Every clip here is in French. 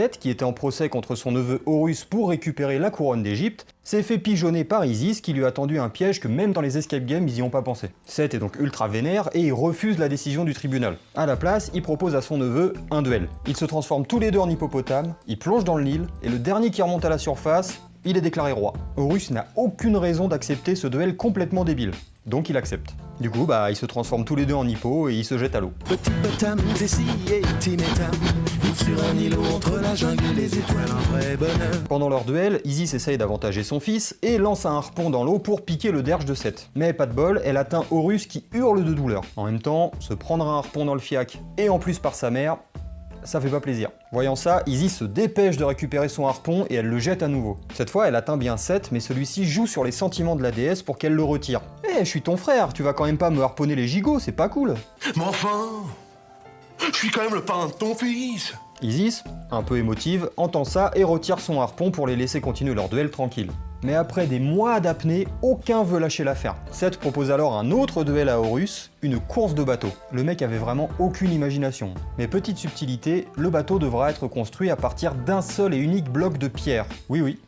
Seth, qui était en procès contre son neveu Horus pour récupérer la couronne d'Égypte, s'est fait pigeonner par Isis qui lui a tendu un piège que même dans les escape games ils y ont pas pensé. Seth est donc ultra vénère et il refuse la décision du tribunal. À la place, il propose à son neveu un duel. Ils se transforment tous les deux en hippopotames, ils plongent dans le Nil et le dernier qui remonte à la surface, il est déclaré roi. Horus n'a aucune raison d'accepter ce duel complètement débile. Donc il accepte. Du coup, ils se transforment tous les deux en hippo et ils se jettent à l'eau. Petit potam, Tessie et Timétam vivent sur un îlot entre la jungle et les étoiles, un vrai bonheur. Pendant leur duel, Isis essaye d'avantager son fils et lance un harpon dans l'eau pour piquer le derge de Seth. Mais pas de bol, elle atteint Horus qui hurle de douleur. En même temps, se prendre un harpon dans le fiac, et en plus par sa mère, ça fait pas plaisir. Voyant ça, Isis se dépêche de récupérer son harpon et elle le jette à nouveau. Cette fois, elle atteint bien Seth, mais celui-ci joue sur les sentiments de la déesse pour qu'elle le retire. Je suis ton frère, tu vas quand même pas me harponner les gigots, c'est pas cool. Mais enfin, je suis quand même le parrain de ton fils. Isis, un peu émotive, entend ça et retire son harpon pour les laisser continuer leur duel tranquille. Mais après des mois d'apnée, aucun veut lâcher l'affaire. Seth propose alors un autre duel à Horus, une course de bateau. Le mec avait vraiment aucune imagination. Mais petite subtilité, le bateau devra être construit à partir d'un seul et unique bloc de pierre. Oui,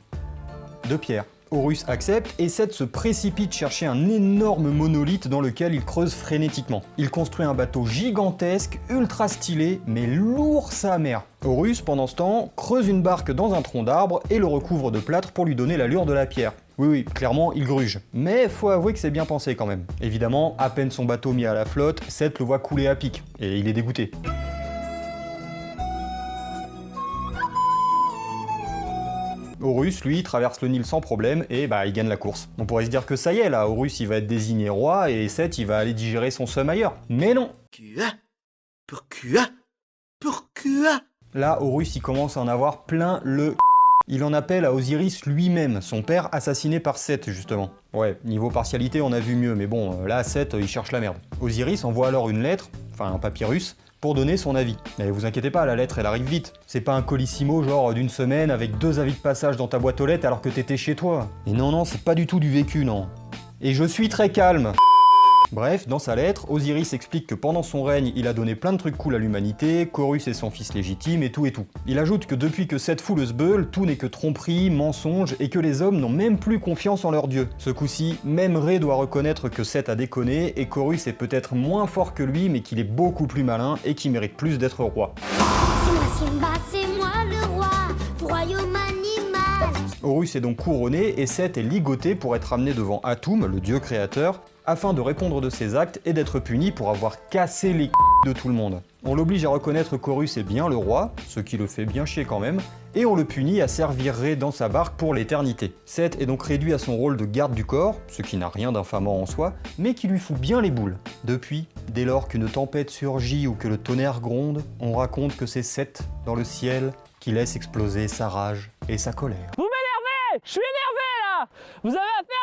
de pierre. Horus accepte et Seth se précipite chercher un énorme monolithe dans lequel il creuse frénétiquement. Il construit un bateau gigantesque, ultra stylé, mais lourd sa mère. Horus, pendant ce temps, creuse une barque dans un tronc d'arbre et le recouvre de plâtre pour lui donner l'allure de la pierre. Oui, clairement, il gruge. Mais faut avouer que c'est bien pensé quand même. Évidemment, à peine son bateau mis à la flotte, Seth le voit couler à pic, et il est dégoûté. Horus, lui, traverse le Nil sans problème et il gagne la course. On pourrait se dire que ça y est, là, Horus il va être désigné roi et Seth il va aller digérer son seum ailleurs. Mais non. Pourquoi? Là, Horus il commence à en avoir plein le... Il en appelle à Osiris lui-même, son père assassiné par Seth justement. Ouais, niveau partialité on a vu mieux, mais bon, là Seth il cherche la merde. Osiris envoie alors une lettre, enfin un papyrus, pour donner son avis. Mais vous inquiétez pas, la lettre elle arrive vite. C'est pas un colissimo genre d'une semaine avec 2 avis de passage dans ta boîte aux lettres alors que t'étais chez toi. Et non, c'est pas du tout du vécu, non. Et je suis très calme. Bref, dans sa lettre, Osiris explique que pendant son règne, il a donné plein de trucs cool à l'humanité, qu'Horus est son fils légitime et tout et tout. Il ajoute que depuis que Seth fout le sbeul, tout n'est que tromperie, mensonge et que les hommes n'ont même plus confiance en leur dieu. Ce coup-ci, même Ré doit reconnaître que Seth a déconné et qu'Horus est peut-être moins fort que lui mais qu'il est beaucoup plus malin et qu'il mérite plus d'être roi. C'est moi Simba, c'est moi le roi du royaume animal. Horus est donc couronné et Seth est ligoté pour être amené devant Atum, le dieu créateur, afin de répondre de ses actes et d'être puni pour avoir cassé les de tout le monde. On l'oblige à reconnaître qu'Horus est bien le roi, ce qui le fait bien chier quand même, et on le punit à servir Ré dans sa barque pour l'éternité. Seth est donc réduit à son rôle de garde du corps, ce qui n'a rien d'infamant en soi, mais qui lui fout bien les boules. Depuis, dès lors qu'une tempête surgit ou que le tonnerre gronde, on raconte que c'est Seth, dans le ciel, qui laisse exploser sa rage et sa colère. Vous m'énervez! Je suis énervé là! Vous avez affaire